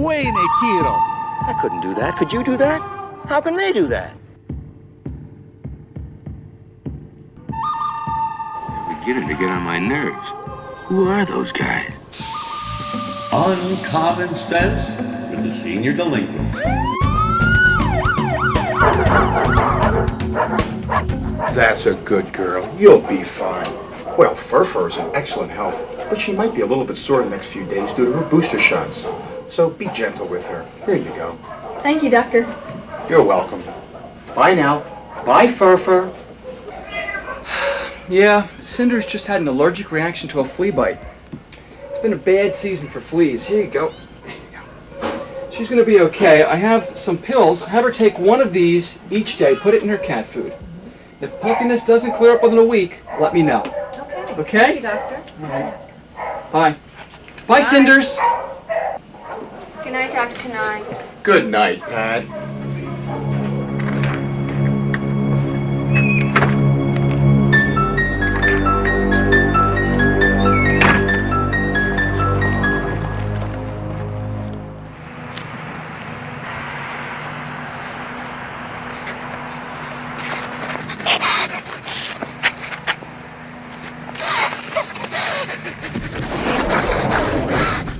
Buene tiro. I couldn't do that. Could you do that? How can they do that? They're beginning to get on my nerves. Who are those guys? Uncommon Sense with the Senior Delinquents. That's a good girl. You'll be fine. Well, Furfur's in excellent health, but she might be a little bit sore the next few days due to her booster shots. So be gentle with her. Here you go. Thank you, Doctor. You're welcome. Bye now. Bye, Furfur. Yeah, Cinder's just had an allergic reaction to a flea bite. It's been a bad season for fleas. Here you go. There you go. She's going to be okay. I have some pills. Have her take one of these each day. Put it in her cat food. If puffiness doesn't clear up within a week, let me know. Okay. Okay? Thank you, Doctor. All right. Bye. Bye, Cinders. Good night, Dr. Kanai. Good night, Pat.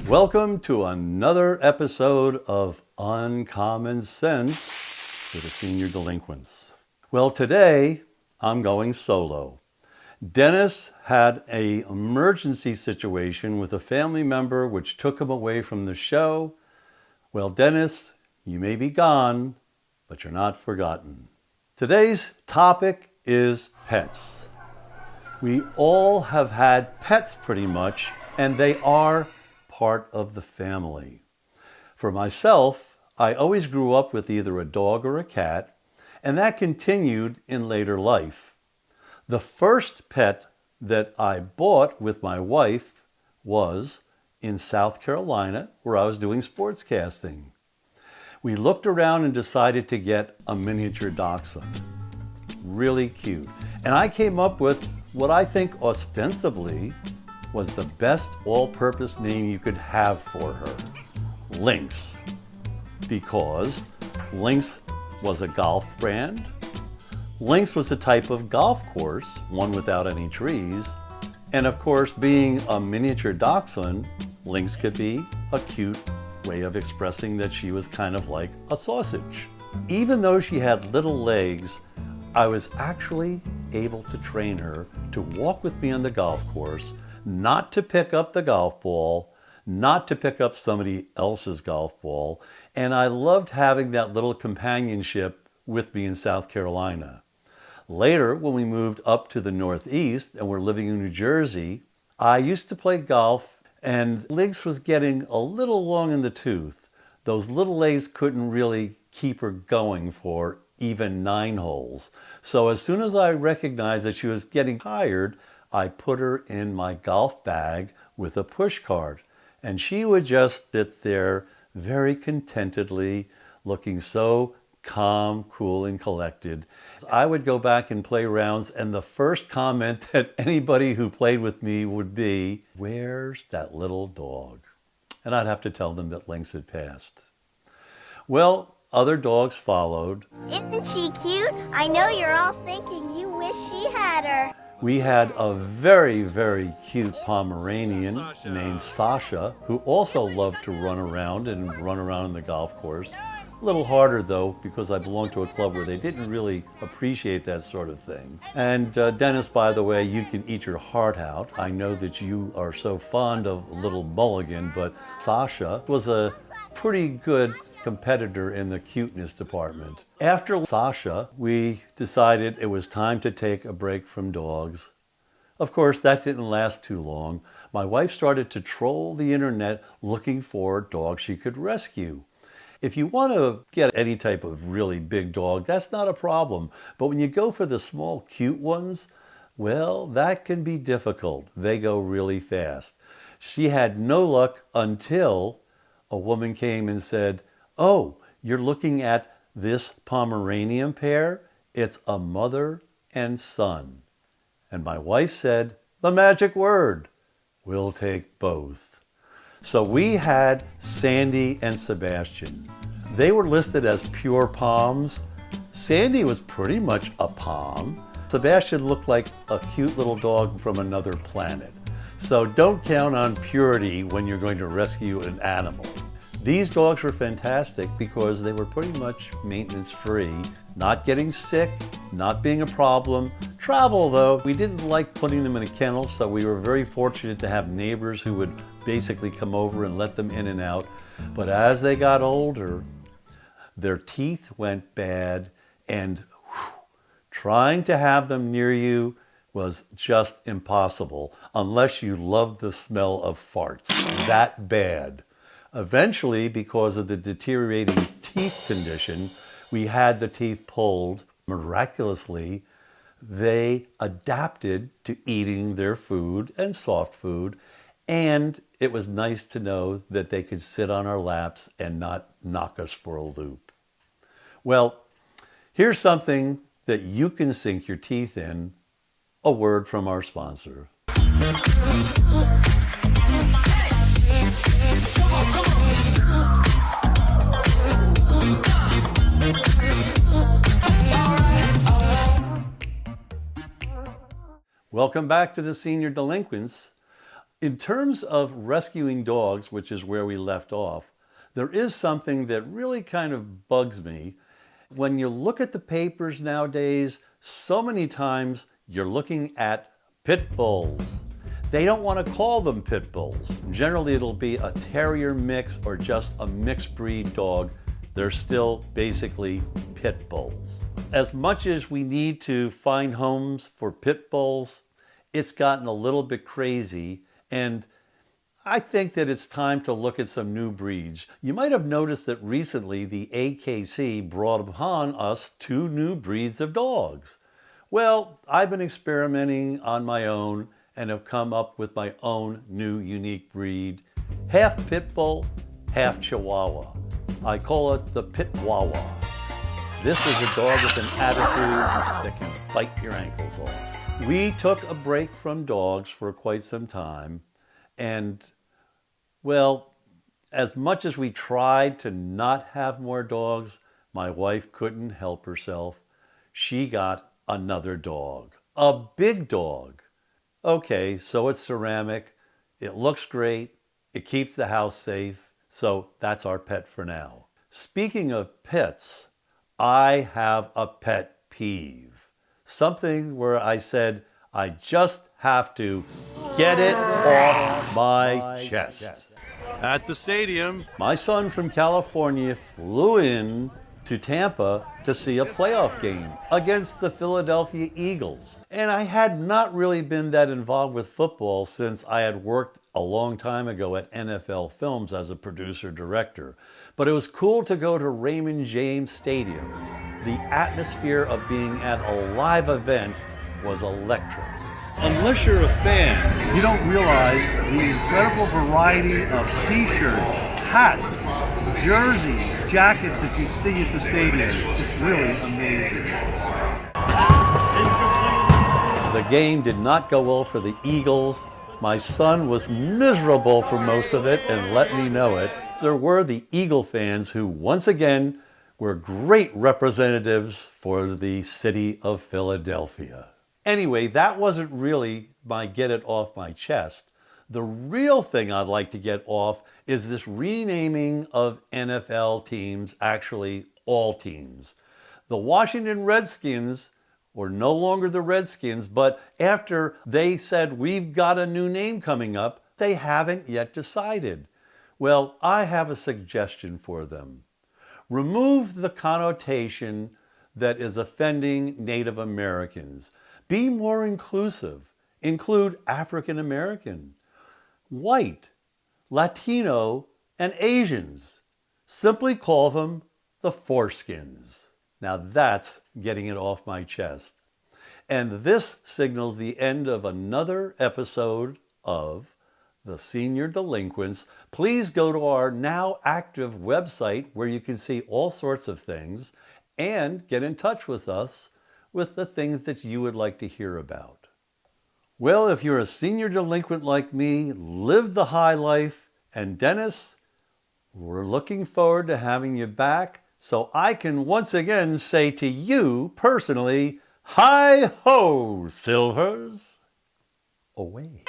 Welcome to another episode of Uncommon Sense with the Senior Delinquents. Well, today I'm going solo. Dennis had an emergency situation with a family member which took him away from the show. Well, Dennis, you may be gone, but you're not forgotten. Today's topic is pets. We all have had pets pretty much, and they are part of the family. For myself, I always grew up with either a dog or a cat, and that continued in later life. The first pet that I bought with my wife was in South Carolina, where I was doing sportscasting. We looked around and decided to get a miniature dachshund. Really cute. And I came up with what I think ostensibly was the best all-purpose name you could have for her, Lynx. Because Lynx was a golf brand, Lynx was a type of golf course, one without any trees, and of course, being a miniature dachshund, Lynx could be a cute way of expressing that she was kind of like a sausage. Even though she had little legs, I was actually able to train her to walk with me on the golf course, not to pick up the golf ball, not to pick up somebody else's golf ball, and I loved having that little companionship with me in South Carolina. Later, when we moved up to the Northeast and we're living in New Jersey, I used to play golf, and Lynx was getting a little long in the tooth. Those little legs couldn't really keep her going for even 9 holes. So as soon as I recognized that she was getting tired, I put her in my golf bag with a push cart, and she would just sit there very contentedly, looking so calm, cool, and collected. I would go back and play rounds, and the first comment that anybody who played with me would be, "Where's that little dog?" And I'd have to tell them that Lynx had passed. Well, other dogs followed. Isn't she cute? I know you're all thinking you wish she had her. We had a very, very cute Pomeranian named Sasha, who also loved to run around in the golf course. A little harder though, because I belonged to a club where they didn't really appreciate that sort of thing. And Dennis, by the way, you can eat your heart out. I know that you are so fond of Little Mulligan, but Sasha was a pretty good competitor in the cuteness department. After Sasha, we decided it was time to take a break from dogs. Of course, that didn't last too long. My wife started to troll the internet looking for dogs she could rescue. If you want to get any type of really big dog, that's not a problem. But when you go for the small, cute ones, well, that can be difficult. They go really fast. She had no luck until a woman came and said, "Oh, you're looking at this Pomeranian pair? It's a mother and son." And my wife said, the magic word, "We'll take both." So we had Sandy and Sebastian. They were listed as pure poms. Sandy was pretty much a pom. Sebastian looked like a cute little dog from another planet. So don't count on purity when you're going to rescue an animal. These dogs were fantastic because they were pretty much maintenance free, not getting sick, not being a problem. Travel though, we didn't like putting them in a kennel, so we were very fortunate to have neighbors who would basically come over and let them in and out. But as they got older, their teeth went bad, and trying to have them near you was just impossible unless you loved the smell of farts. That bad. Eventually, because of the deteriorating teeth condition, we had the teeth pulled. Miraculously, they adapted to eating their food and soft food, and it was nice to know that they could sit on our laps and not knock us for a loop. Well, here's something that you can sink your teeth in. A word from our sponsor. Welcome back to the Senior Delinquents. In terms of rescuing dogs, which is where we left off, there is something that really kind of bugs me. When you look at the papers nowadays, so many times you're looking at pit bulls. They don't want to call them pit bulls. Generally, it'll be a terrier mix or just a mixed breed dog. They're still basically pit bulls. As much as we need to find homes for pit bulls, it's gotten a little bit crazy, and I think that it's time to look at some new breeds. You might have noticed that recently the AKC brought upon us 2 new breeds of dogs. Well, I've been experimenting on my own and have come up with my own new unique breed, half pit bull, half chihuahua. I call it the Pitwawa. This is a dog with an attitude that can bite your ankles off. We took a break from dogs for quite some time, and well, as much as we tried to not have more dogs, my wife couldn't help herself. She got another dog, a big dog. Okay, so it's ceramic, it looks great, it keeps the house safe, so that's our pet for now. Speaking of pets, I have a pet peeve. Something where I said, I just have to get it off my chest. At the stadium, my son from California flew in to Tampa to see a playoff game against the Philadelphia Eagles. And I had not really been that involved with football since I had worked a long time ago at NFL Films as a producer-director. But it was cool to go to Raymond James Stadium. The atmosphere of being at a live event was electric. Unless you're a fan, you don't realize the incredible variety of t-shirts, hats, jerseys, jackets that you see at the stadium. It's really amazing. The game did not go well for the Eagles. My son was miserable for most of it and let me know it. There were the Eagle fans who, once again, were great representatives for the city of Philadelphia. Anyway, that wasn't really my get it off my chest. The real thing I'd like to get off is this renaming of NFL teams, actually all teams. The Washington Redskins were no longer the Redskins, but after they said we've got a new name coming up, they haven't yet decided. Well, I have a suggestion for them. Remove the connotation that is offending Native Americans. Be more inclusive. Include African American, white, Latino, and Asians. Simply call them the foreskins. Now that's getting it off my chest. And this signals the end of another episode of The Senior Delinquents. Please go to our now active website where you can see all sorts of things and get in touch with us with the things that you would like to hear about. Well, if you're a senior delinquent like me, live the high life And Dennis, we're looking forward to having you back so I can once again say to you personally, hi-ho, Silvers, away.